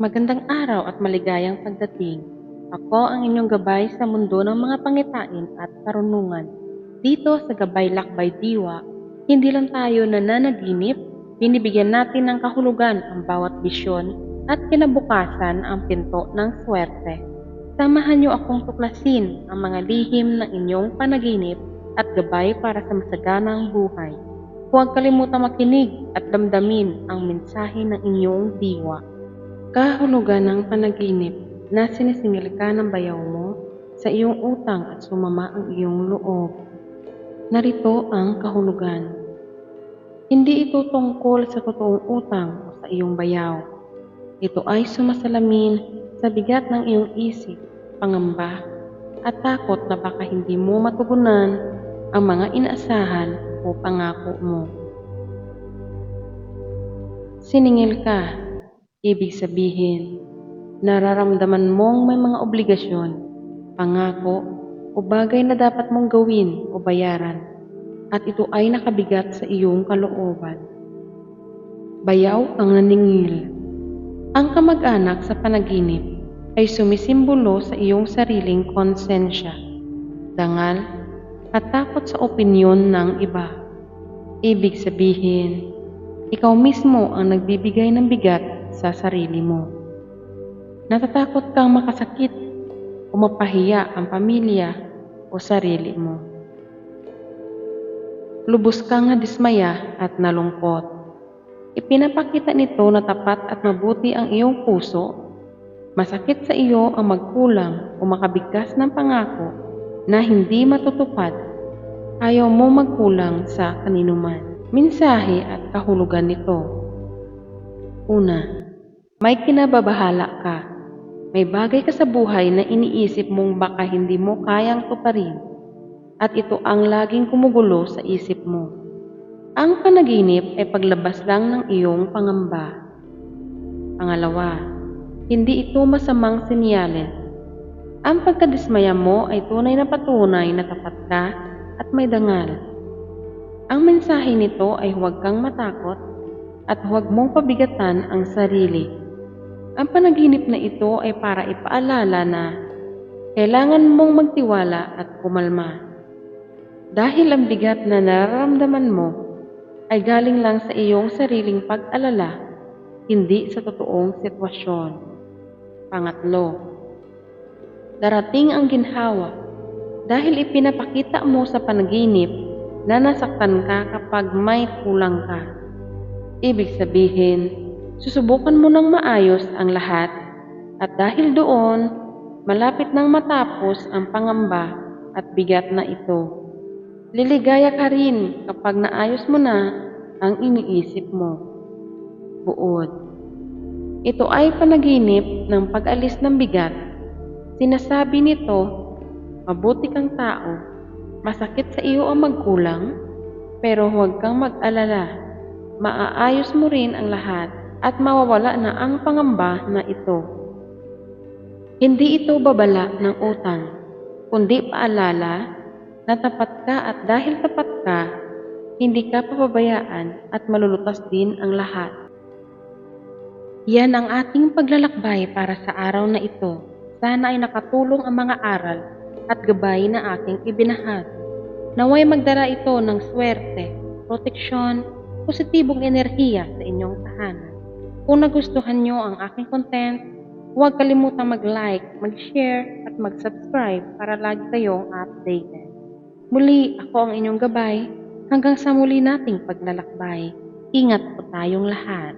Magandang araw at maligayang pagdating. Ako ang inyong gabay sa mundo ng mga pangitain at karunungan. Dito sa Gabay Lakbay Diwa, hindi lang tayo nananaginip, binibigyan natin ng kahulugan ang bawat bisyon at kinabukasan ang pinto ng swerte. Samahan niyo akong tuklasin ang mga lihim ng inyong panaginip at gabay para sa masaganang buhay. Huwag kalimutang makinig at damdamin ang mensahe ng inyong diwa. Kahulugan ng panaginip na sinisingil ka ng bayaw mo sa iyong utang at sumama ang iyong loob. Narito ang kahulugan. Hindi ito tungkol sa totoong utang o sa iyong bayaw. Ito ay sumasalamin sa bigat ng iyong isip, pangamba, at takot na baka hindi mo matugunan ang mga inaasahan o pangako mo. Siningil ka, ibig sabihin, nararamdaman mong may mga obligasyon, pangako, o bagay na dapat mong gawin o bayaran, at ito ay nakabigat sa iyong kalooban. Bayaw ang naningil. Ang kamag-anak sa panaginip ay sumisimbolo sa iyong sariling konsensya, dangal, at takot sa opinyon ng iba. Ibig sabihin, ikaw mismo ang nagbibigay ng bigat sa sarili mo. Natatakot kang makasakit o mapahiya ang pamilya o sarili mo. Lubos kang nadismaya at nalungkot. Ipinapakita nito na tapat at mabuti ang iyong puso. Masakit sa iyo ang magkulang o makabigkas ng pangako na hindi matutupad. Ayaw mo magkulang sa kaninuman. Mensahe at kahulugan nito. Una, may kinababahala ka. May bagay ka sa buhay na iniisip mong baka hindi mo kayang tuparin at ito ang laging kumugulo sa isip mo. Ang panaginip ay paglabas lang ng iyong pangamba. Pangalawa, hindi ito masamang sinyales. Ang pagkadismaya mo ay tunay na patunay na tapat ka at may dangal. Ang mensahe nito ay huwag kang matakot at huwag mong pabigatan ang sarili. Ang panaginip na ito ay para ipaalala na kailangan mong magtiwala at kumalma. Dahil ang bigat na nararamdaman mo ay galing lang sa iyong sariling pag-alala, hindi sa totoong sitwasyon. Pangatlo, darating ang ginhawa dahil ipinapakita mo sa panaginip na nasaktan ka kapag may kulang ka. Ibig sabihin, susubukan mo ng maayos ang lahat at dahil doon, malapit nang matapos ang pangamba at bigat na ito. Liligaya ka rin kapag naayos mo na ang iniisip mo. Buod. Ito ay panaginip ng pag-alis ng bigat. Sinasabi nito, mabuti kang tao. Masakit sa iyo ang magkulang, pero huwag kang mag-alala. Maaayos mo rin ang lahat at mawawala na ang pangamba na ito. Hindi ito babala ng utang, kundi paalala na tapat ka at dahil tapat ka, hindi ka pababayaan at malulutas din ang lahat. Yan ang ating paglalakbay para sa araw na ito. Sana ay nakatulong ang mga aral at gabay na aking ibinahagi. Naway magdala ito ng swerte, proteksyon, positibong enerhiya sa inyong tahanan. Kung nagustuhan nyo ang aking content, huwag kalimutang mag-like, mag-share at mag-subscribe para lagi kayong updated. Muli, ako ang inyong gabay. Hanggang sa muli nating paglalakbay. Ingat po tayong lahat.